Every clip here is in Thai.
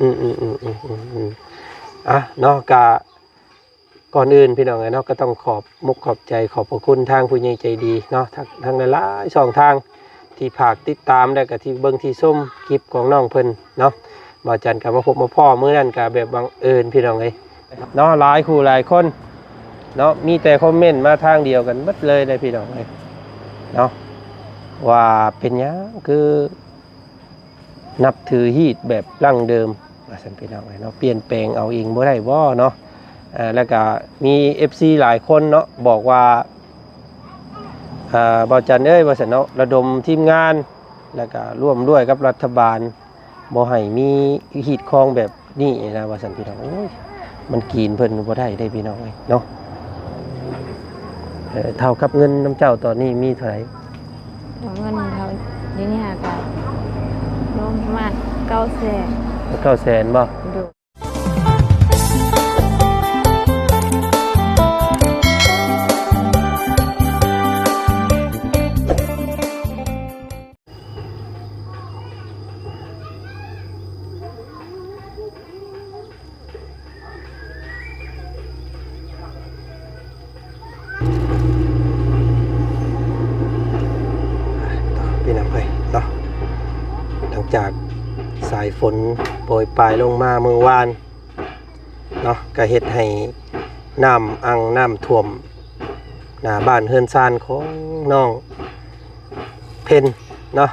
อืมอืมอืมอืมอืมอืมอ่ะเนาะกะก่อนอื่นพี่น้องเนาะก็ต้องขอบมุกขอบใจขอบพระคุณทางผู้ใหญ่ใจดีเนาะทางหลายๆช่องทางที่ผากติดตามและก็ที่เบิ่งที่ส้มคลิปของน้องเพิ่นเนาะบ่จันกับมาพบมาพ่อมื้อนั้นก็แบบบังเอิญพี่น้องเอ้ยเนาะหลายคู่หลายคนเนาะมีแต่คอมเมนต์มาทางเดียวกันหมดเลยได้พี่น้องเอ้ยเนาะว่าเป็นหยังคือนับถือฮีตแบบดั้งเดิมว่าซั่นพี่น้องเอ้ยเนาะเปลี่ยนแปลงเอาเองบ่ได้บ่เนาะแล้วก็มี FC หลายคนเนาะบอกว่าบ่จันเอ้ยว่าซั่นเนาะระดมทีมงานแล้วก็ร่วมด้วยกับรัฐบาลบ่ให้มีฮีตคองแบบนี้นะว่าซั่นพี่น้องโอ้ยมันกินเพิ่นบ่ได้ได้พี่น้องเอ้ยเนาะเท่ากับเงินน้ำเจ้าตอนนี้มีเท่าไหร่เงินเท่านี้นี่ค่ะก็รวมประมาณ900,000 900,000บ่ดูพี่น้องเอ้ยเนาะหลังจากสายฝนโปรยปลายลงมาเมื่อวานเนาะก็เฮ็ดให้น้ำอังน้ำท่วมหน้าบ้านเฮือนซานของน้องเพ็ญเนาะ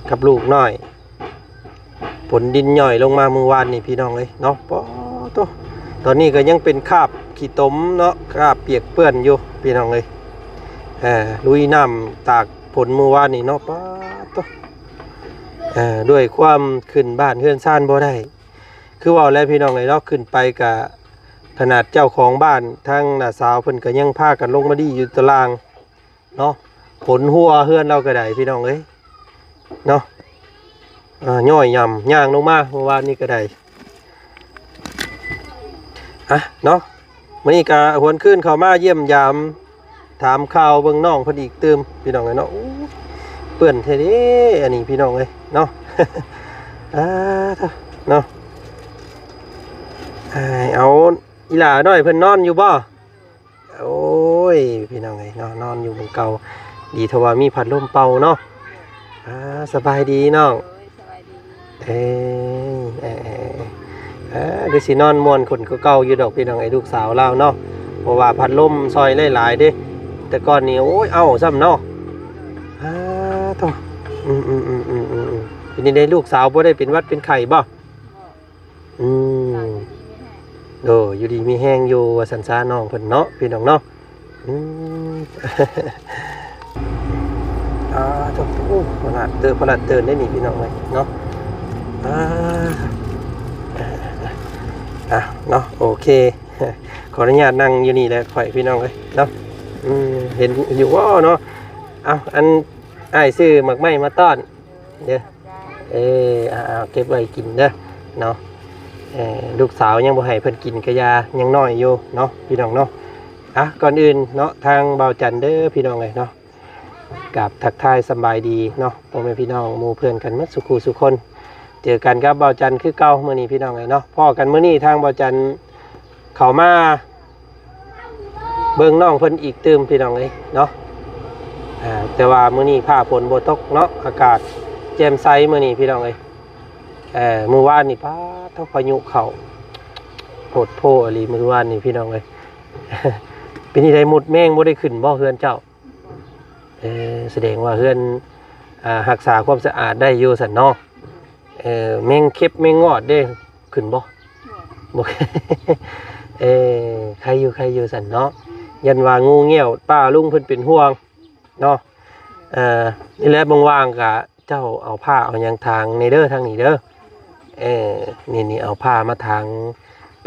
กับลูกน้อยฝนดินย่อยลงมาเมื่อวานนี่พี่น้องเลยเนาะปอตัวตอนนี้ก็ยังเป็นคราบขี้ตมเนาะคราบเปียกเปื้อนอยู่พี่น้องเลยลุยน้ำตากฝนเมื่อวานนี่เนาะปอตัวด้วยความขึ้นบ้านเฮือนซ่านบ่ได้คือว่าแล้วพี่น้องเลยเนาะขึ้นไปกับขนาดเจ้าของบ้านทั้งน้าสาวเพิ่นก็ยังพากันลงมาดีอยู่ตารางเนาะฝนหัวเฮือนเราก็ได้พี่น้องเอ้ยเนาะย่อยย่ำย่างลงมาเมื่อวานนี้ก็ได้เนาะมื้อนี้ก็หวนขึ้นเข้ามาเยี่ยมยามถามข่าวเบิ่งน้องเพิ่นอีกตื่มพี่น้องเอ้ยเนาะเปื้อนแท้เด้อันนี้พี่น้องเอ้ยเนาะเนาะเอาอีหล่าน้อยเพิ่นนอนอยู่บ่โอ้ยพี่น้องเอ้ยเนาะนอนอยู่บนเก่าดีทว่ามีพัดลมเป่าเนาะสบายดีน้องดูสินอนม่วนคนก็เก่าอยู่ดอกพี่น้องไอ้ลูกสาวเราเนาะเพราะว่าพัดลมซอยหลายๆเด้แต่ก่อนนี้โอ้ยเอาซ้ำเนาะต้องเป็นยังไงลูกสาวบ่ได้เป็นวัดเป็นไข่บ่อยู่ดีมีแห้งอยู่ว่าสันซาน้องเพิ่นเนาะพี่น้องเนาะต้องพลัดเตือนได้หนิพี่น้องเลยเนาะเนาะโอเคขออนุญาตนั่งอยู่นี่แหละข่อยพี่น้องเลยเนาะเห็นอยู่ว่าเนาะอันไอ้ซื้อหมักไม้มาต้อนเด้อเก็บไว้กินเด้อเนาะลูกสาวยังบ่ให้เพิ่นกินกะยายังน้อยอยู่เนาะพี่น้องเนาะก่อนอื่นเนาะทางเบาจันเด้อพี่น้องเลยเนาะกับทักทายสบายดีเนาะพ่อแม่พี่น้องหมู่เพื่อนกันหมดสุขุสุคนเจอกันครับเบาจันคือเก่ามื้อนี้พี่น้องเลยเนาะพ่อกันมื้อนี้ทางเบาจันเข้ามาเบิ่งน้องเพิ่นอีกตื่มพี่น้องเลยเนาะแต่ว่ามื้อนี้ฟ้าฝนบ่ตกเนาะอากาศแจ่มใสมื้อนี้พี่น้องเลยมื้อวานนี่ฟ้าพายุเข้าโหดโพอะไรมื้อวานนี่พี่น้องเลยเป็นที่ใดหมดแมงบ่ได้ขึ้นบ่เฮือนเจ้าแสดงว่าเฮือนรักษาความสะอาดได้อยู่ซั่นเนาะแมงเข็บแมงงอดเด้ขึ้นบ่ใครอยู่ซั่นเนาะยันว่างูเงี้ยวป้าลุงเพิ่นเป็นห่วงเนาะนี่แหละว่างๆก็เจ้าเอาผ้าเอาหยังทางในเด้อทางนี้เด้อนี่เอาผ้ามาทาง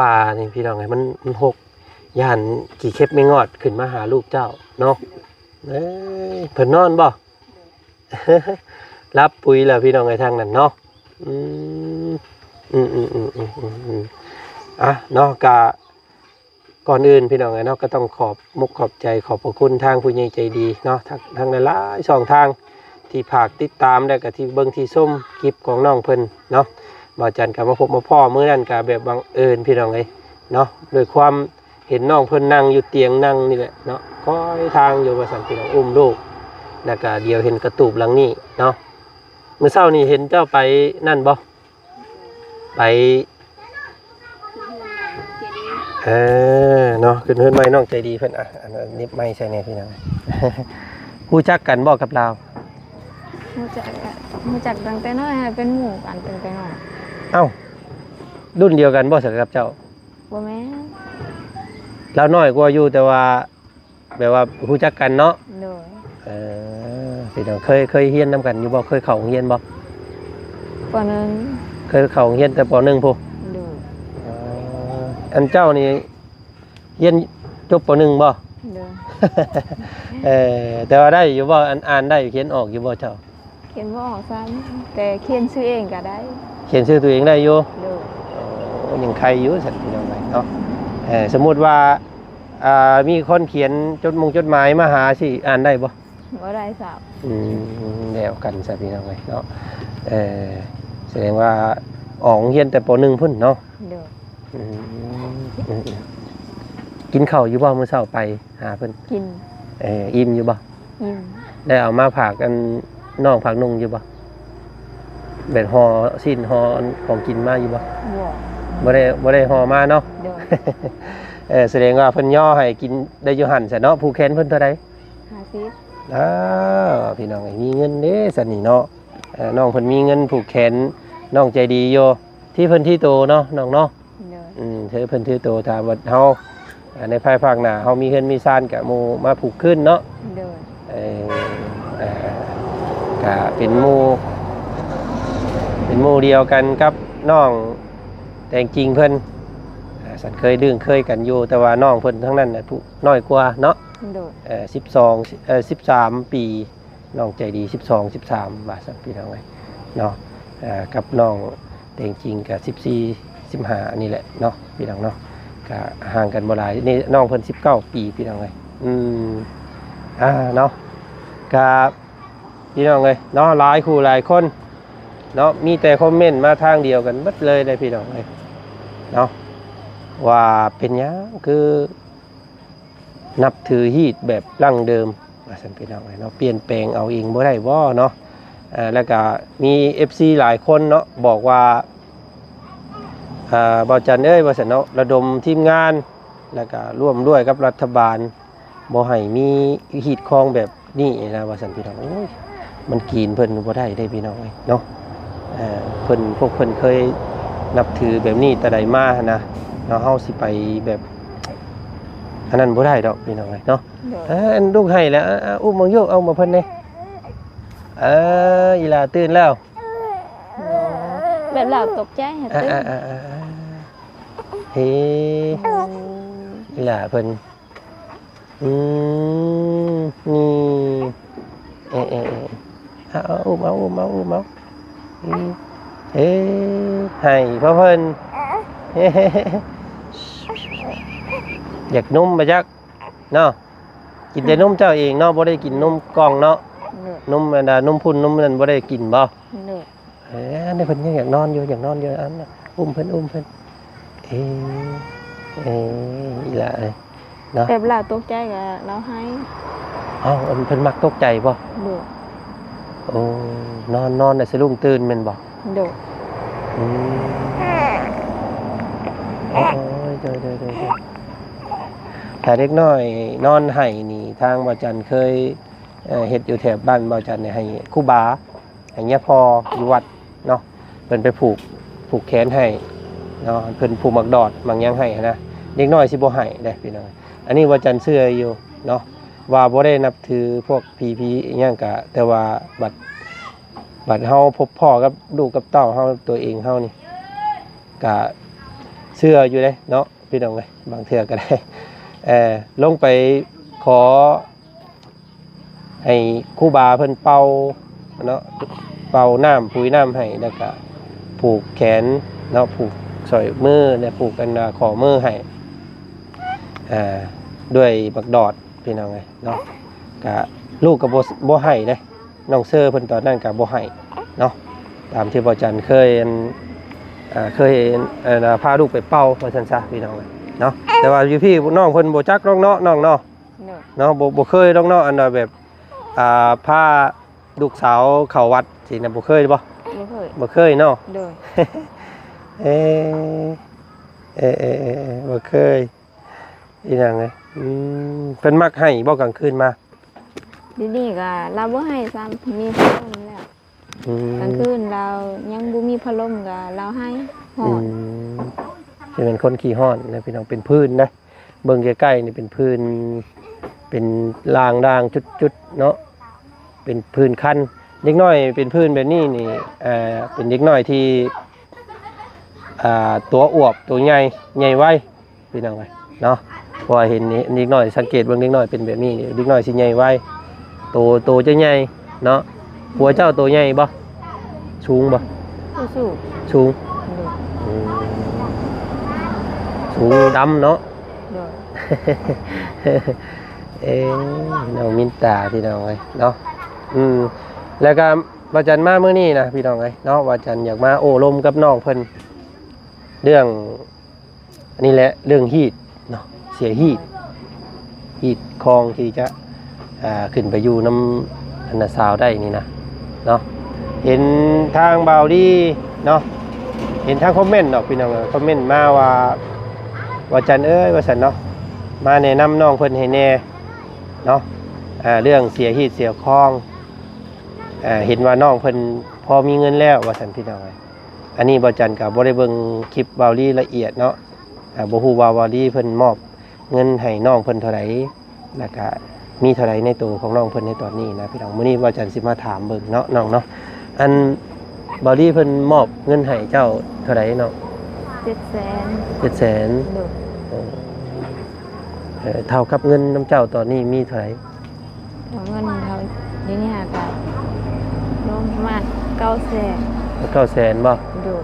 ป่านี่พี่น้องไงมันหกย่านกี่เข็บไม่งอดขึ้นมาหาลูกเจ้าเนาะเพิ่นนอนบ่รับปุ๋ยแล้วพี่น้องไงทางนั้นเนาะเนาะก่อนอื่นพี่น้องไงเนาะก็ต้องขอบมุกขอบใจขอบพระคุณทางผู้ใหญ่ใจดีเนาะทางหลายช่องทางที่ผากติดตามได้กับที่เบิ่งที่ส้มคลิปของน้องเพิ่นเนาะ บ่จันก็มาพบมาพ่อมื้อนั้นก็แบบบังเอิญพี่น้องเอ้ยเนาะด้วยความเห็นน้องเพิ่นนั่งอยู่เตียงนั่งนี่แหละเนาะคอยทางอยู่ว่าซั่นพี่น้องอุ้มลูกแล้วก็เดี๋ยวเห็นกระตูบหลังนี้เนาะมื้อเช้านี่เห็นเจ้าไปนั่นบ่ไปเนาะขึ้นเฮือนใหม่น้องใจดีเพิ่นอ่ะอันนั้นนิบไม้ใช่แน่พี่น้อง ฮู้จักกันบ่กับลาว รู้จักตั้งแต่น้อยฮะเป็นหมู่กันตั้งแต่น้อย เอ้ารุ่นเดียวกันบ่สักกับเจ้า บ่แม่น เราน้อยกว่าอยู่แต่ว่าแบบว่าฮู้จักกันเนาะ โดย พี่น้องเคยเรียนนํกันอยู่บ่เคยเข้าโรงเรียนบ่ ปหนึ่ง เคยเข้าโรงเรียนแต่ป .1 พุ่น โดย อันเจ้านี่เรียนจบป .1 บ่ โดย แต่ว่าได้อยู่บ่อ่านได้เขียนออกอยู่บ่เจ้า เขียนบ่ออกซ้ำแต่เขียนชื่อเองก็ได้ เขียนชื่อตัวเองได้อยู่ โดย ยังใครอยู่สันพี่น้องเนาะสมมุติว่ามีคนเขียนจดหมายมาหาสิอ่านได้บ่ บ่ได้สาว แล้วกันสันพี่น้องเนาะแสดงว่าออกเรียนแต่ป .1 พุ่นเนาะ โดย กินข้าวอยู่บ่มื้อเช้าไปหาเพิ่น กิน อิ่มอยู่บ่ อิ่ม ได้เอามาฝากกันน้องฝากนุ่งอยู่บ่แบบห่อสิ้นห่อของกินมาอยู่บ่ บ่ บ่ได้ห่อมาเนาะ โดย แสดงว่าเพิ่นย่อให้กินได้อยู่หั่นซะเนาะผู้แค้นเพิ่นเท่าใด 50พี่น้องมีเงินเด้ซั่นนี่เนาะน้องเพิ่นมีเงินผูกแขนน้องใจดีอยู่ที่เพิ่นที่โตเนาะน้องเนาะ โดย เธอเพิ่นที่โตถ้าว่าเฮาในภายภาคหน้าเฮามีเงินมีซ่านก็หมู่มาผูกขึ้นเนาะ โดย ก็เป็นหมู่เดียวกันกับน้องแต่จริงเพิ่นสันเคยเคยกันอยู่แต่ว่าน้องเพิ่นทั้งนั้นน่ะผู้น้อยกว่าเนาะ โดย 13 ปีน้องใจดี13บาทสักปีเท่าไหร่เนาะกับน้องแต่จริงกับ14 15นี่แหละเนาะพี่น้องเนาะก็ห่างกันบ่หลายนี่น้องเพิ่น19 ปีพี่น้องเอ้ยเนาะกับพี่น้องเอ้ยเนาะหลายคู่หลายคนเนาะมีแต่คอมเมนต์มาทางเดียวกันหมดเลยได้พี่น้องเอ้ยเนาะว่าเป็นหยังคือนับถือฮีตแบบดั้งเดิมว่าซั่นพี่น้องเอ้ยเนาะเปลี่ยนแปลงเอาเองบ่ได้บ่เนาะแล้วก็มี FC หลายคนเนาะบอกว่าบ่จันเอ้ยว่าซั่นเนาะระดมทีมงานแล้วก็ร่วมด้วยกับรัฐบาลบ่ให้มีฮีตคลองแบบนี้นะว่าซั่นพี่น้องโอ้ยมันกินเพิ่นบ่ได้ได้พี่น้องเอ้ยเนาะพวกเพิ่นเคยนับถือแบบนี้แต่ใดมานะเนาะเฮาสิไปแบบอันนั้นบ่ได้ดอกพี่น้องเอ้ยเนาะอันลูกให้แล้วอุ้มมาโยกเอามาเพิ่นเด้อีหลาตื่นแล้ว แบบเราตกใจฮะตึ้ง เฮ้อีหลาเพิ่นนี่เอาอุ้มเอาให้พ่อเพิ่นอยากนุ่มมาจักเนาะกินแต่นุ่มเจ้าเองเนาะบ่ได้กินนุ่มกล่องเนาะนุ่มอันน่ะนุ่มพุ่นนุ่มนั่นบ่ได้กินบ่นี่เพิ่นยังอยากนอนอยู่อันน่ะอุ้มเพิ่นอีหล่ะเนาะแบบเราตกใจก็เราให้ เพิ่นมักตกใจบ่ โดย โอ้นอนน่ะสะดุ้งตื่นแม่นบ่ โดย โอ้ยเด้อถ้าเด็กน้อยนอนให้นี่ทางบ่จันเคยเฮ็ดอยู่แถบบ้านบ่จันเนี่ยให้ครูบาให้เงี้ยพออยู่วัดเนาะเพิ่นไปผูกแขนให้เนาะเพิ่นผูกมักดอดบางอย่างให้นะเด็กน้อยสิบ่ให้เด้พี่น้องอันนี้บ่จันเชื่ออยู่เนาะว่าบ่ได้นับถือพวกผีๆอีหยังก็แต่ว่าบัดเฮาพบพ่อกับลูกกับเต้าเฮาตัวเองเฮานี่ก็เชื่ออยู่เด้เนาะพี่น้องเอ้ยบางเทื่อก็ได้ลงไปขอให้ครูบาเพิ่นเป่าเนาะเป่าน้ำผุยน้ำให้แล้วก็ผูกแขนเนาะผูกสอยมือเนี่ยผูกกันขอมือให้ด้วยบักดอดพี่น้องไงเนาะกะลูกกับบ่ให้เด้น้องเซอร์เพิ่นตอนนั้นกับบ่ให้เนาะตามที่บ่จันเคย เคยเห็นพาลูกไปเป่าว่าซั่นซะพี่น้องเนาะแต่ว่าอยู่พี่น้องเพิ่นบ่จักน้องเนาะน้องเนาะ โดย เนาะบ่เคยน้องเนาะอันน่ะแบบพาลูกสาวเข้าวัดสิน่ะบ่เคยบ่ บ่เคย บ่เคยเนาะ โดย เอบ่เคยอีหยังไงเพิ่นมักให้บ่กลางคืนมา ดีๆก็เราบ่ให้ซ้ำมีพัดลมแล้วกลางคืนเรายังบ่มีพัดลมก็เราให้ฮอด จะเป็นคนขี้ฮ้อนนะพี่น้องเป็นพื้นนะเบิ่งใกล้ๆนี่เป็นพื้นเป็นรางด่างจุดๆเนาะเป็นพื้นคันเด็กน้อยเป็นพื้นแบบนี้นี่เป็นเด็กน้อยที่ตัวอวบตัวใหญ่ไวพี่น้องเนาะพอเห็นนี่เด็กน้อยสังเกตเบิ่งเด็กน้อยเป็นแบบนี้นี่เด็กน้อยสิใหญ่ไวโตจะใหญ่เนาะหัวเจ้าตัวใหญ่บ่สูงบ่ สู้ สูง ๆโดย สูงดำเนาะ โดย น้องมินตาพี่น้องเอ้ยเนาะแล้วก็วาจันมาเมื่อนี้นะพี่น้องเอ้ยเนาะวาจันอยากมาโอ้ลมกับน้องเพิ่นเรื่องอันนี้แหละเรื่องฮีตเนาะเสียฮีตคลองที่จะขึ้นไปอยู่น้ำอันนาสาวได้นี่นะเนาะเห็นทางเบาดีเนาะเห็นทางคอมเมนต์เนาะพี่น้องคอมเมนต์มาว่าจันเอ้ยว่าสันเนาะมาแนะนำน้องเพิ่นให้แน่เนาะเรื่องเสียฮีตเสียคลองเห็นว่าน้องเพิ่นพอมีเงินแล้วว่าสันพี่น้องอันนี้บ่จันกับบ่ได้เบิ่งคลิปเบาดีละเอียดเนาะบ่ฮู้ว่าเบาดีเพิ่นมอบเงินให้น้องเพิ่นเท่าไหร่แล้วก็มีเท่าไหร่ในตัวของน้องเพิ่นในตอนนี้นะพี่น้องมื้อนี้บ่จันสิมาถามเบิ่งเนาะน้องเนาะอันเบาดีเพิ่นมอบเงินให้เจ้าเท่าไหร่เนาะ 700,000 700,000 โดย เท่ากับเงินน้ำเจ้าตอนนี้มีเท่าไหร่ เอาเงินเขาเดี๋ยวนี้หาก็รวมประมาณ900,000 900,000บ่ โดย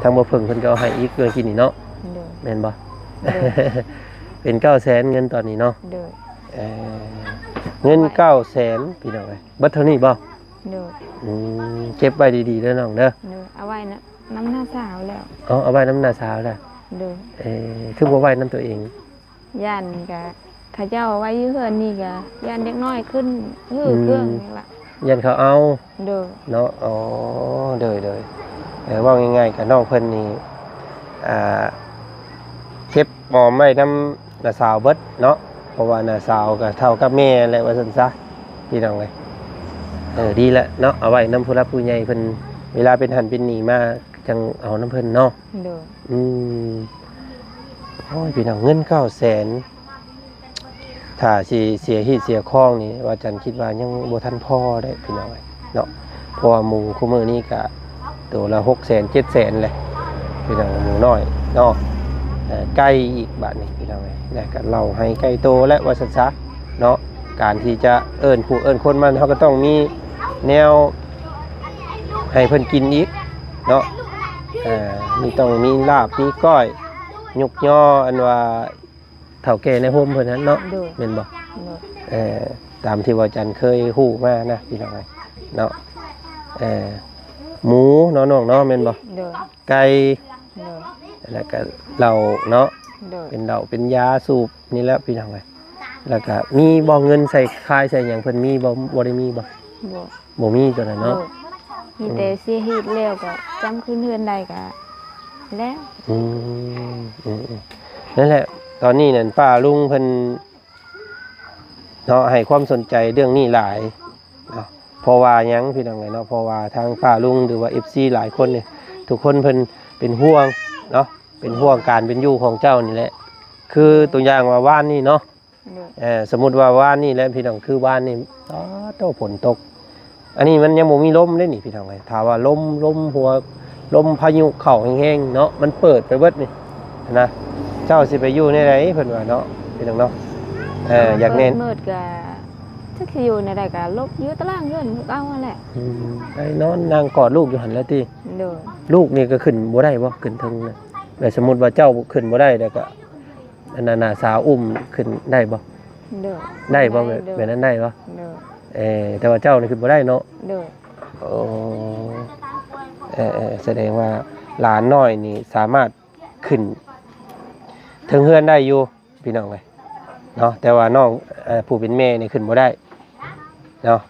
ทางบ่เพิ่งเพิ่นก็เอาให้อีกเกินกินนี่เนาะ โดย แม่นบ่ โดย เป็น900,000เงินตอนนี้เนาะ โดย เงิน900,000พี่น้องเอ้ยเบิดเท่านี้บ่ โดย เก็บไว้ดีๆเด้อน้องเด้อ โดยเอาไว้นะน้ำหน้าสาวแล้ว เอาไว้น้ำหน้าสาวแล้ว โดย คือบ่ไว้น้ำตัวเอง ย่านกะข้าเจ้าไว้อยืเฮือนนี่กะย่านเด็กน้อยขึ้นฮือเครื่องนี่ล่ะ ยันเขาเอา โดย เนาะอ๋อเด้อว่าง่ายๆกับน้องเพิ่นนี่เก็บหอมไว้น้ำหน้าสาวเบิดเนาะเพราะว่าหน้าสาวก็เท่ากับแม่แหละว่าซั่นซะพี่น้องเอ้ยดีแล้วเนาะเอาไว้น้ำผู้รับผู้ใหญ่เพิ่นเวลาเป็นหันเป็นหนีมาจังเอาน้ำเพิ่นเนาะ โดย โอ้ยพี่น้องเงิน900,000ถ้าสิเสียฮีตเสียคองนี่ว่าจันคิดว่ายังบ่ทันพอได้พี่น้องเนาะเพราะว่าหมูคู่มื้อนี้ก็ตัวละ600,000 700,000เลยพี่น้องหมูน้อยเนาะไก่อีกบาทนี่พี่น้องแล้วก็เราให้ไก่โตและว่าซั่นซะเนาะการที่จะเอิ้นผู้เอิ้นคนมันเฮาก็ต้องมีแนวให้เพิ่นกินอีกเนาะมีต้องมีลาบมีก้อยยุกย่ออันว่าเฒ่าแก่ในโฮมเพิ่นนั้นเนาะ โดย แม่นบ่ โดย ตามที่ว่าจันเคยฮู้มานะพี่น้องเนาะหมูเนาะน้องเนาะแม่นบ่ โดย ไก่ โดย แล้วก็เหล้าเนาะ โดย เป็นเหล้าเป็นยาสูบนี่แหละพี่น้องแล้วก็มีบ่เงินใส่คายใส่หยังเพิ่นมีบ่ได้มีบ่ บ่ บ่มีตัวนั้น โด เนาะ ยมีแต่เสียฮีดแล้วก็จำคืนเฮือนได้ก็แล้ว นั่นแหละตอนนี้นั่นป้าลุงเพิ่นเนาะให้ความสนใจเรื่องนี้หลายเนาะเพราะว่าหยังพี่น้องเนาะเพราะว่าทางป้าลุงหรือว่า FC หลายคนเนี่ยทุกคนเพิ่นเป็นห่วงเนาะเป็นห่วงการเป็นอยู่ของเจ้านี่แหละคือตัวอย่างว่าว่านนี่เนาะ โดย สมมุติว่าว่านนี่แหละพี่น้องคือว่านนี่โตฝนตกอันนี้มันยังบ่มีลมเลยนี่พี่น้องถ้าว่าลมหัวลมพายุเข้าแห้งๆเนาะมันเปิดไปเบิดนี่นะเจ้าสิไปอยู่ในไหนเพิ่นว่าเนาะพี่น้องเนาะอยากเน้น มืดก็ถ้าสิอยู่ในใดก็ลบอยู่ตารางเฮือนคือเก่านั่นแหละ ไปนอนนั่งกอดลูกอยู่หั่นแล้วติ โดย ลูกนี่ก็ขึ้นบ่ได้บ่ขึ้นถึงนะแต่สมมุติว่าเจ้าขึ้นบ่ได้แล้วก็อันนั้นน่ะสาวอุ้มขึ้นได้บ่ โดย ได้บ่แบบนั้นได้บ่ โดย แต่ว่าเจ้านี่ขึ้นบ่ได้เนาะ โดย โอ้ แสดงว่าหลานน้อยนี่สามารถขึ้นถึงเฮือนได้อยู่พี่น้องเลยเนาะแต่ว่าน้องผู้เป็นแม่นี่ขึ้นบ่ได้เนาะ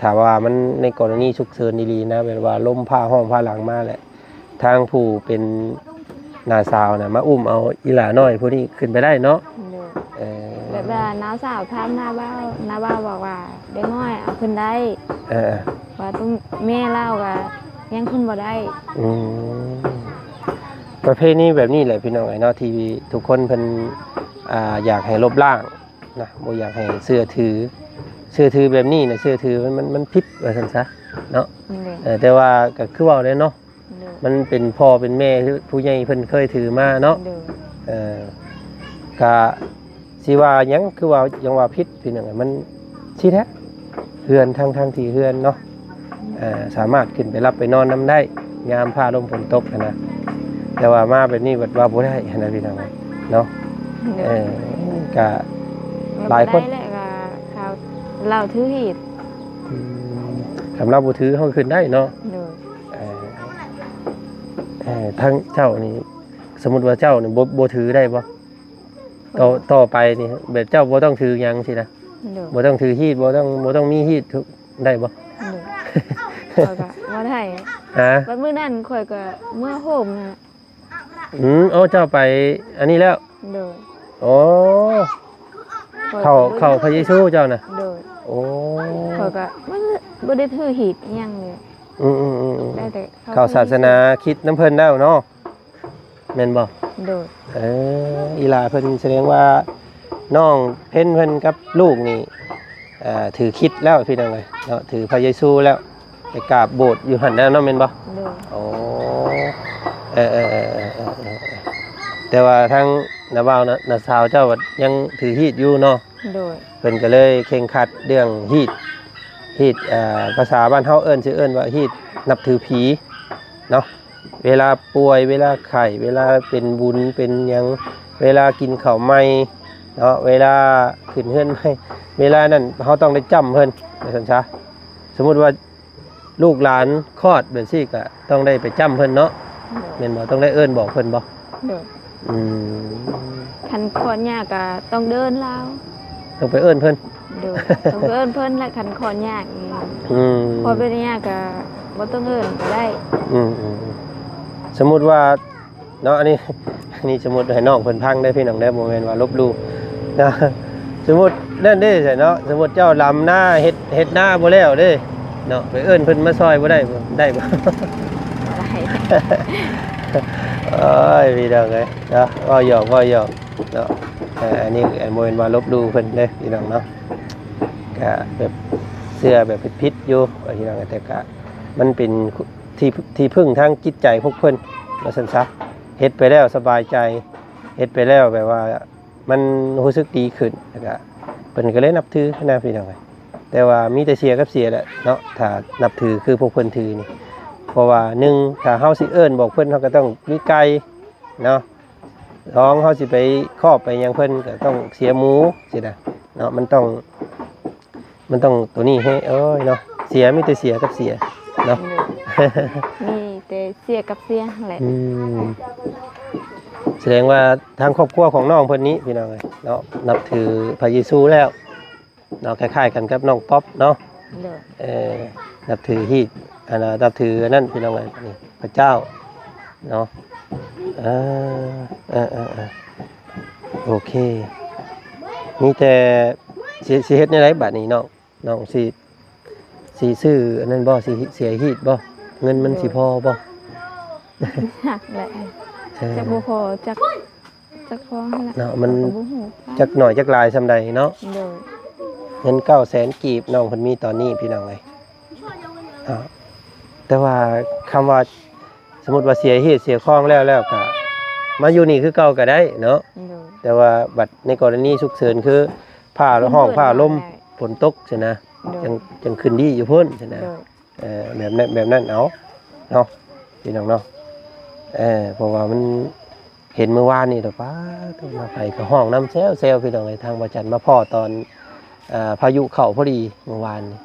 ถามว่ามันในกรณีฉุกเฉินดีๆนะแบบว่าล้มผ้าห้องผ้าหลังมาแหละทางผู้เป็นน้าสาวนะมาอุ้มเอาอีหลาน้อยผู้นี้ขึ้นไปได้เนาะแบบว่าน้าสาวถามหน้าบ้าวบอกว่าเด็กน้อยเอาขึ้นได้ว่าต้องแม่เล่าว่ายังขึ้นบ่ได้ประเภทนี้แบบนี้แหละพี่น้องไอ้เนาะที่ทุกคนเพิ่นอยากให้ลบล้างนะบ่อยากให้เสื้อถือแบบนี้นะเสื้อถือมันผิดว่าซั่นซะเนาะแต่ว่าก็คือว่าเลยเนาะมันเป็นพ่อเป็นแม่ผู้ใหญ่เพิ่นเคยถือมาเนาะก็สิว่าหยังคือว่ายังว่าผิดพี่น้องมันสิแท้เฮือนทางที่เฮือนเนาะสามารถขึ้นไปรับไปนอนน้ำได้ยามฟ้าลมฝนตกนะแต่ว่ามาแบบนี้ว่าบ่ได้นะพี่น้องเนาะก็หลายคนเราถือหีดสำหรับบ่ถือเฮาขึ้นได้เนาะทั้งเจ้านี่สมมุติว่าเจ้านี่บ่ถือได้บ่ต่อไปนี่แบบเจ้าบ่ต้องถือหยังสินะบ่ต้องถือหีดบ่ต้องมีหีดได้บ่ข่อยก็บ่ได้วันมื้อนั้นข่อยก็เมื่อโฮมน่ะเจ้าไปอันนี้แล้วโอ้เข้าพระเยซูเจ้าน่ะโอ้ข่อยก็บ่ได้ถือหีดหยังเลยได้แต่เข้าศาสนาคริสต์น้ำเพิ่นแล้วเนาะแม่นบ่อีหลาเพิ่นแสดงว่าน้องเพิ่นกับลูกนี่ถือคริสต์แล้วพี่น้องเอ้ยเนาะถือพระเยซูแล้วไปกราบโบสถ์อยู่หั่นแล้วเนาะแม่นบ่โอ้แต่ว่าทางน้าบ่าวน้าสาวเจ้ายังถือฮีดอยู่เนาะเพิ่นก็เลยเคร่งครัดเรื่องฮีดภาษาบ้านเฮาเอิ้นชื่อเอิ้นว่าฮีดนับถือผีเนาะเวลาป่วยเวลาไข้เวลาเป็นบุญเป็นหยังเวลากินข้าวใหม่เนาะเวลาขึ้นเฮือนใหม่เวลานั้นเฮาต้องได้จำเพิ่นว่าซั่นซะสมมุติว่าลูกหลานคลอดแบบซี่ก็ต้องได้ไปจำเพิ่นเนาะแม่นบ่ต้องได้เอิ้นบอกเพิ่นบ่คันคอนยากก็ต้องเดินแล้วต้องไปเอิ้นเพิ่นต้องเอิ้นเพิ่นและคันคอนยากพอเป็นยากก็บ่ต้องเอิ้นก็ได้สมมุติว่าเนาะอันนี้สมมุติให้น้องเพิ่นพังได้พี่น้องได้บ่แม่นว่าลบหลู่นะสมมุตินั่นเด้ใช่เนาะสมมุติเจ้าลำหน้าเฮ็ดหน้าบ่แล้วเด้เนาะไปเอิ้นเพิ่นมาซอยบ่ได้บ่ได้บ่เอ้ยพี่น้องเอ้ยเนาะว่าหยอกเนาะอันนี้บ่แม่นว่าลบหลู่เพิ่นเด้พี่น้องเนาะก็แบบเสื้อแบบผิดๆอยู่พี่น้องแต่ก็มันเป็นที่พึ่งทางจิตใจพวกเพิ่นว่าซั่นซะเฮ็ดไปแล้วสบายใจเฮ็ดไปแล้วแบบว่ามันรู้สึกดีขึ้นแล้วก็เพิ่นก็เลยนับถือนะพี่น้องแต่ว่ามีแต่เสียกับเสียแหละเนาะถ้านับถือคือพวกเพิ่นถือนี่เพราะว่า1ถ้าเฮาสิเอิ้นบอกเพิ่นเฮาก็ต้องมีไก่เนาะ2เฮาสิไปครอบไปหยังเพิ่นก็ต้องเสียหมูสินะเนาะมันต้องตัวนี้ให้เนาะเสียมีแต่เสียกับเสียเนาะมีแต่เสียกับเสียแหละแสดงว่าทางครอบครัวของน้องเพิ่นนี้พี่น้องเนาะนับถือพระเยซูแล้วเนาะคล้ายๆกันกับน้องป๊อปเนาะนับถือฮีดนับถือนั่นพี่น้องนี่พระเจ้าเนาะโอเคมีแต่สิเฮ็ดในไรบัดนี้น้องสิซื้ออันนั้นบ่สิเสียฮีดบ่เงินมันสิพอบ่หักแหละจักบ่พอจักพอหั่นล่ะเนาะมันจักหน่อยจักหลายซำใดเนาะเงิน900,000กีบน้องเพิ่นมีตอนนี้พี่น้องเอ้ยแต่ว่าคำว่าสมมุติว่าเสียฮีดเสียคองแล้วก็มาอยู่นี่คือเก่าก็ได้เนาะแต่ว่าบัดในกรณีฉุกเฉินคือผ้าห้องผ้าลมฝนตกใช่นะจังขึ้นดีอยู่พุ่นใช่นะแบบนั้นเอาเนาะพี่น้องเนาะเพราะว่ามันเห็นเมื่อวานนี่ดอกป้าต้องมาไปกับห้องน้ำเซลพี่น้องในทางบ่จันมาพ่อตอนพายุเข้าพอดีเมื่อวานนี่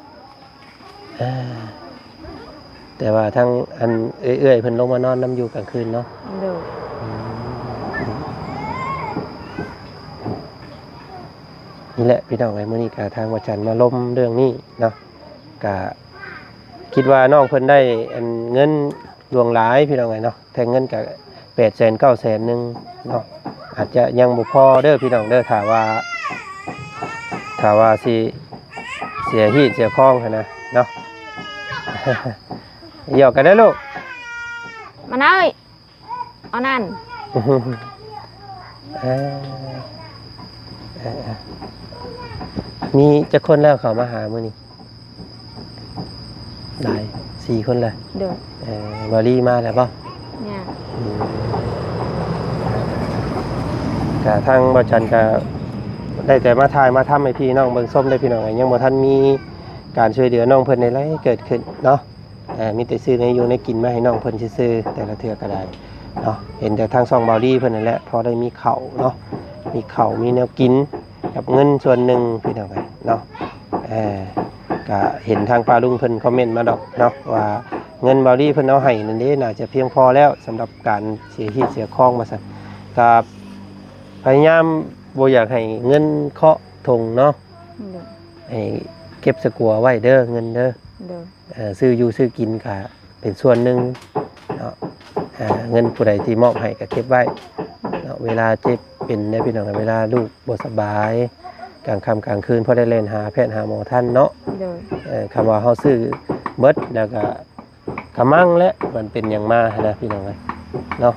แต่ว่าทั้งอันเอื้อยๆเพิ่นลงมานอนนํอยู่กลางคืนเนาะ โดย นี่แหละพี่น้องไอ้มื้อนี้ก็ทางวัดจันทร์มาล้มเรื่องนี้เนาะก็คิดว่าน้องเพิ่นได้อันเงินหลวงหลายพี่น้องไอ้เนาะแต่เงินก็800,000 900,000นึงเนาะอาจจะยังบ่พอเด้อพี่น้องเด้อถ้าว่าสิเสียฮีดเสียคองหั่นนะเนาะ หยอกกันได้อลูก มาเอ้ยเอานั่น เออมีจะคนแล้วเขามาหามื้อนี้หลาย4 คนเลย โดย บอลี่มาแล้วป่ะ เนี่ย กะทางบอจันก็ได้แต่มาถ่ายมาทำให้พี่น้องเบิ่งส้มได้พี่น้องยังบ่ทันมีการช่วยเหลือน้องเพิ่นในไรเกิดขึ้นเนาะมีแต่ซื้อในอยู่ในกินมาให้น้องเพิ่นซื่อๆแต่ละเทื่อก็ได้เนาะเห็นแต่ทางช่องบอลี่เพิ่นนั่นแหละพอได้มีข้าวเนาะมีข้าวมีแนวกินกับเงินส่วนหนึ่งพี่น้องเนาะก็เห็นทางป้าลุงเพิ่นคอมเมนต์มาดอกเนาะว่าเงินบอลี่เพิ่นเอาให้นั่นเด้น่าจะเพียงพอแล้วสำหรับการเสียที่เสียคองมาสั่นกับพยายามบ่อยากให้เงินเคาะทงเนาะ โดย ให้เก็บสกัวไว้เด้อเงินเด้อ โดย ซื้ออยู่ซื้อกินก็เป็นส่วนหนึ่งเนาะเงินผู้ใดที่มอบให้ก็เก็บไว้เนาะเวลาเจ็บเป็นได้พี่น้องเวลาลูกบ่สบายกลางค่ำกลางคืนพอได้เล่นหาแพทย์หาหมอท่านเนาะ โดย คำว่าเฮาซื้อเบิดแล้วก็กำมังและมันเป็นอย่างมานะพี่น้องเนาะ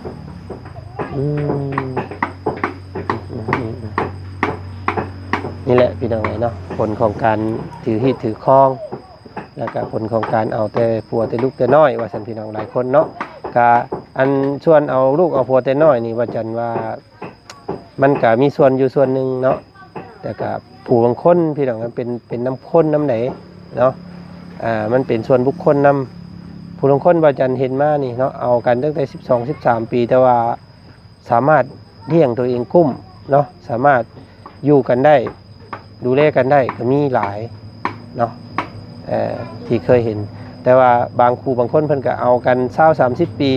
นี่แหละพี่น้องเนาะผลของการถือฮีดถือครองแล้วก็ผลของการเอาแต่ผัวแต่ลูกแต่น้อยว่าสันพี่น้องหลายคนเนาะกะอันชวนเอาลูกเอาผัวแต่น้อยนี่ว่าจันว่ามันก็มีส่วนอยู่ส่วนหนึ่งเนาะแต่กับผู้บางคนพี่น้องมันเป็นน้ำข้นน้ำไหนเนาะมันเป็นส่วนบุคคลนำผู้บางคนว่าจันเห็นมานี่เนาะเอากันตั้งแต่12-13 ปีแต่ว่าสามารถเลี้ยงตัวเองกุ้มเนาะสามารถอยู่กันได้ดูแลกันได้ก็มีหลายเนาะที่เคยเห็นแต่ว่าบางครูบางคนเพิ่นก็เอากัน20-30 ปี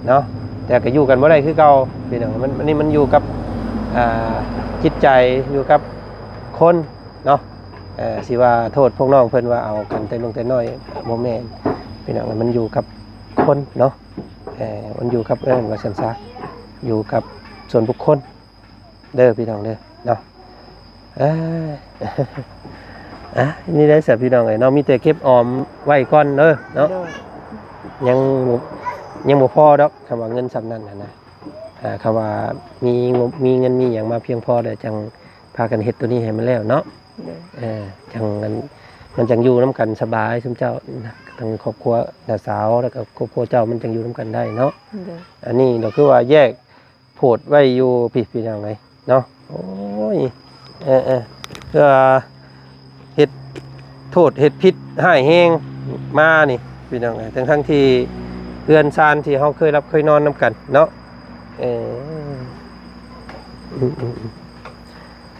เนาะแต่ก็อยู่กันบ่ได้คือเก่าพี่น้องมันนี่มันอยู่กับจิตใจอยู่กับคนเนาะสิว่าโทษพวกน้องเพิ่นว่าเอากันแต่ลงแต่น้อยบ่แม่นพี่น้องมันอยู่กับคนเนาะมันอยู่กับว่าซั่นซะอยู่กับส่วนบุคคลเด้อพี่น้องเด้อเนาะนี่ได้สับพี่น้องเลยเนาะมีแต่เก็บออมไว้ก่อนเนาะโดย ยังบ่พอดอกคำว่าเงินสำนั้นนะคำว่ามีเงินมีอย่างมาเพียงพอเดี๋ยวจังพากันเฮ็ดตัวนี้ให้มันแล้วเนาะจังมันจังอยู่น้ำกันสบายซุมเจ้าทั้งครอบครัวน้าสาวแล้วก็ครอบครัวเจ้ามันจังอยู่น้ำกันได้เนาะอันนี้เราคือว่าแยกโพดไว้อยู่พี่น้องเลยเนาะโอ้ยเพื่อเฮ็ดโทษเฮ็ดพิษให้แห้งมานี่พี่น้องทั้งที่เพื่อนซานที่เฮาเคยรับเคยนอนนํกันเนาะ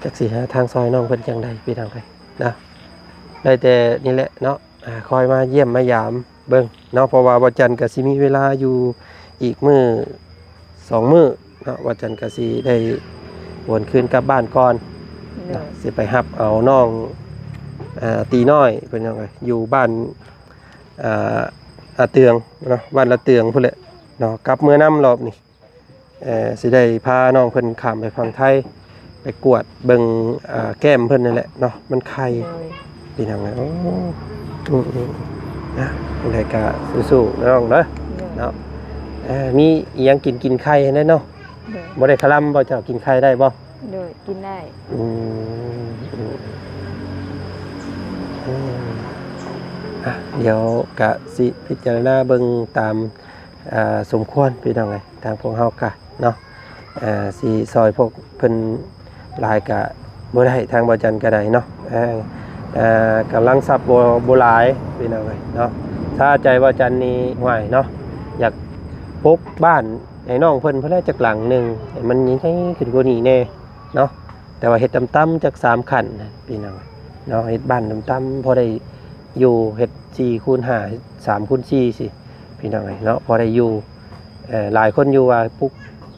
จักสิหาทางซอยน้องเพิ่นจังได๋พี่น้องเอ้ยนะได้แต่นี่แหละเนาะคอยมาเยี่ยมมายามเบิ่งเนาะเพราะว่าวันจันทร์ก็สิมีเวลาอยู่อีกมื้อ2 มื้อเนาะวันจันทร์ก็สิได้วนคืนกลับบ้านก่อนสิไปรับเอาน้องตีน้อยเป็นยังไงอยู่บ้านเตืองเนาะบ้านละเตืองพุ่นแหละเนาะกลับเมื่อน้ำรอบนี่สิได้พาน้องเพิ่นข้ามไปฝั่งไทยไปกวดเบิ่งแก้มเพิ่นนั่นแหละเนาะมันไข่เป็นยังไงโอ้นะอะไรก็สู้ๆน้องเนาะมีอีหยังกินไข่ได้เนาะบ่ได้คลำบ่เจ้ากินไข่ได้บ่โดยกินได้เดี๋ยวกะสิพิจารณาเบิ่งตามสมควรพี่น้องเลยทางพวกเฮากะเนาะสิซอยพวกเพิ่นหลายกะบ่ได้ทางบ่จันก็ได้เนาะกำลังทรัพย์บ่หลายพี่น้องเลยเนาะถ้าใจบ่จันนี่ห่วยเนาะอยากปลูกบ้านให้น้องเพิ่นเพิ่นได้จักหลังนึงให้มันยิ่งขึ้นกว่านี้แน่เนาะแต่ว่าเฮ็ดต่ำๆจัก3 ขั้นพี่น้องเนาะเฮ็ดบ้านต่ำๆพอได้ อยู่เฮ็ด4คูณ5 3คูณ4สิพี่น้องเอ้ยเนาะพอได้อยู่หลายคนอยู่ว่าปลุก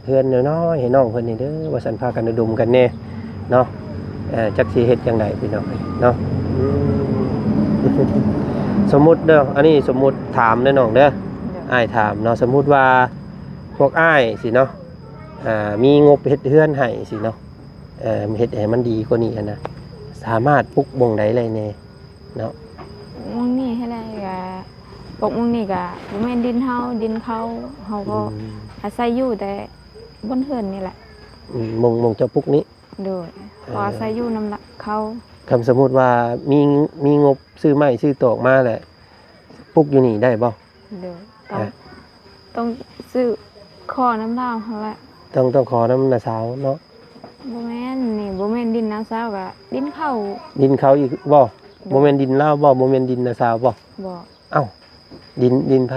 เพื่อนน้อยๆให้น้องเพิ่นนี่เด้อว่าสันพากันดุมกันแน่เนาะจักสิเฮ็ดจังไดพี่น้องเอ้ยเนาะสมมุติเด้ออันนี้สมมุติถามเด้อน้องเด้ออ้ายถามเนาะสมมุติว่าพวกอ้ายสิเนาะมีงบเฮ็ดเฮือนให้สิเนาะเฮ็ดให้มันดีกว่านี้นะสามารถปลุกบ่งใดเลยแน่เนาะ มึงนี่ให้ได้ก็ปกมึงนี่ก็บ่แม่นดินเฮาดินเขาเฮาก็อาศัยอยู่แต่บนเฮือนนี่แหละ มงจะปลุกนี้โดยพออาศัยอยู่นำละเขา คำสมมุติว่ามีงบซื้อไม้ซื้อตอกมาแหละปลุกอยู่นี่ได้บ่ โดยต้องซื้อขอน้ำดาวเขาแหละ ต้องขอน้ำนาสาวเนาะ บ่แม่นนี่บ่แม่นดินน้ำซาวก็ดินเขา ดินเขาอีกบ่บ่แม่นดินลาวบ่บ่แม่นดินนาสาวบ่ บ่ เอ้าดินไผ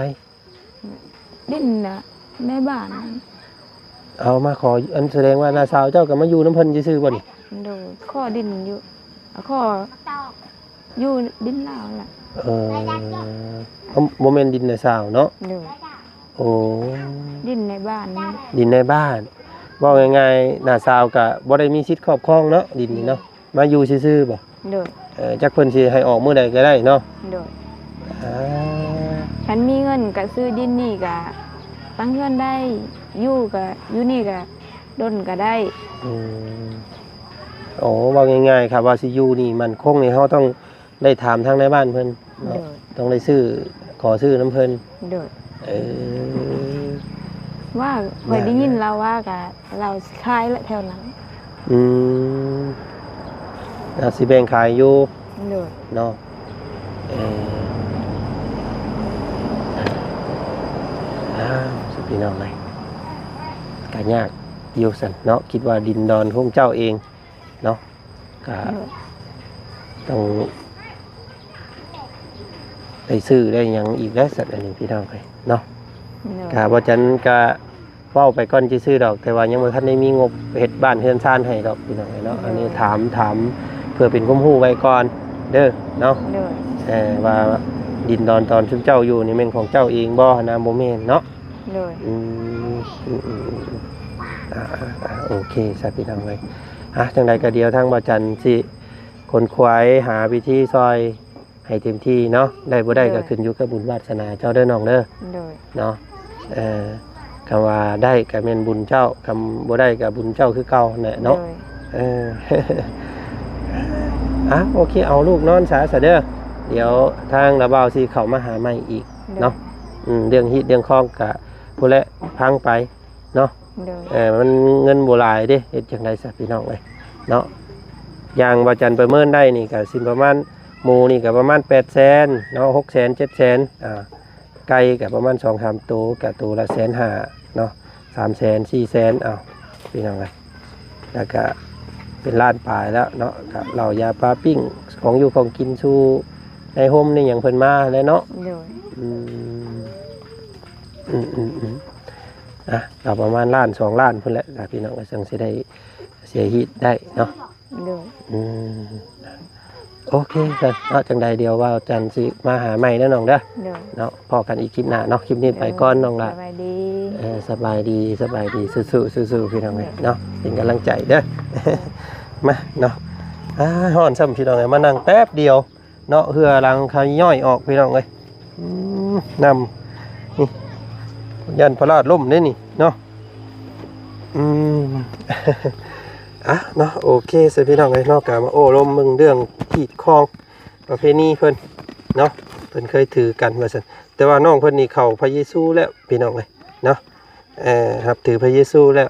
ดินน่ะในบ้าน เอามาขออันแสดงว่านาสาวเจ้าก็มาอยู่น้ำเพิ่นซื่อๆบ่นี่ โดยข้อดินอยู่ข้ออยู่ดินลาวแหละ บ่แม่นดินนาสาวเนาะ โดย โอ้ ดินในบ้านนี่ ดินในบ้านบอกง่ายๆนาสาวก็บ่ได้มีสิทธิ์ครอบครองเนาะดินนี่เนาะมาอยู่ซื่อๆบ่ โดย จักเพิ่นสิให้ออกมื้อใดก็ได้เนาะ โดยฉันมีเงินก็ซื้อดินนี่ก็ตั้งเงินได้อยู่ก็อยู่นี่ก็ดนก็ได้ โอ้ว่าง่ายๆครับว่าสิอยู่นี่มันคงนี่เฮาต้องได้ถามทางในบ้านเพิ่น โด เนาะ ย ต้องได้ขอซื้อน้ำเพิ่น โดย เออ ว่าเคยได้ยินเราว่าก็เราขายและแถวนั้น อืมอาสิแบ่งขายอยู่ โดย เนาะสุพี่น้องเลยก็ยากอยู่สั่นเนาะคิดว่าดินดอนของเจ้าเองเนาะก็ต้องไปซื้อได้หยังอีกแล้วสัตว์อันนี้พี่น้องเลยเนาะ โดย กะบ่จันกะเว้าไปก่อนสิซื้อดอกแต่ว่ายังบ่ทันได้มีงบเฮ็ดบ้านเฮือนซ่านให้ดอกพี่น้องเนาะอันนี้ถามเพื่อเป็นความรู้ไว้ก่อนเด้อเนาะ โดย ว่าดินดอนตอนชุมเจ้าอยู่นี่แม่นของเจ้าเองบ่นะบ่แม่นเนาะ โดย โอเคซะพี่น้องเอ้ยจังใดก็เดียวทางบ่จันสิคนขวายหาวิธีซอยให้เต็มที่เนาะได้บ่ได้ก็ขึ้นอยู่กับบุญวาสนาเจ้าเด้อน้องเด้อ โดย เนาะคำว่าได้ก็เป็นบุญเจ้าคำบ่ได้ก็บุญเจ้าคือเก่าแหละเนาะโอเคเอาลูกนอนซะเด้อเดี๋ยวทางระเบาสิเข้ามาหาใหม่อีกเนาะเรื่องฮิตเรื่องคล้องก็ผู้ละพังไปเนาะมันเงินบ่หลายเด้เฮ็ดจังได๋ซะพี่น้องเอ้ยเนาะอย่างว่าจันประเมินได้นี่ก็สิประมาณหมู่นี่ก็ประมาณ 800,000 เนาะ 600,000 700,000ไก่กับประมาณ2-3ตัวกับตัวละ150,000เนาะ300,000 400,000เอาพี่น้องเลยแล้วก็เป็นล้านปลายแล้วเนาะกับเหล่ายาปลาปิ้งของอยู่ของกินสู่ในโฮมนี่อย่างเพิ่นมาแล้วเนาะเราประมาณล้าน2ล้านเพิ่นแหละพี่น้องก็จังสิได้เสียฮีตได้เนาะโอเคกันเนาะจังใดเดียวว่าจันสิมาหาใหม่แล้วน้องเด้อเนาะพอกันอีกคลิปหน้าเนาะคลิปนี้ไปก่อนน้องละสบายดีสู้ๆพี่น้องเนาะเป็นกำลังใจเด้อมาเนาะฮ้อนซ้ำพี่น้องมานั่งแป๊บเดียวเนาะเหือรังเขาย่อยออกพี่น้องเลยนำนี่ยันพระราชล่มนี่เนาะเนาะโอเคสิพี่น้องเลยนอกจากมาโอ้ลมมึงเรื่องขีดคลองประเพณีเพิ่นเนาะเพิ่นเคยถือกันว่าซั่นแต่ว่าน้องเพิ่นนี่เข้าพระเยซูแล้วพี่น้องเลยเนาะครับถือพระเยซูแล้ว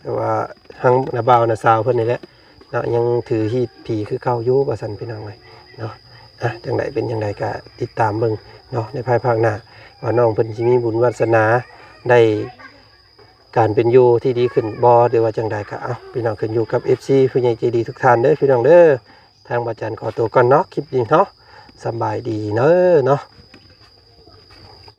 แต่ว่าทางนาบ่าวนาสาวเพิ่นนี่แหละเนาะยังถือฮีดผีคือเก่าอยู่ว่าซั่นพี่น้องเลยเนาะจังไดเป็นจังไดก็ติดตามเบิ่งเนาะในภายภาคหน้าว่าน้องเพิ่นสิมีบุญวาสนาได้การเป็นอยู่ที่ดีขึ้นบ่หรือว่าจังใดก็พี่น้องขึ้นอยู่กับ FC ผู้ใหญ่ใจดีทุกท่านเด้อพี่น้องเด้อทางบาจันขอตัวก่อนเนาะคลิปนี้เนาะสบายดีเนาะ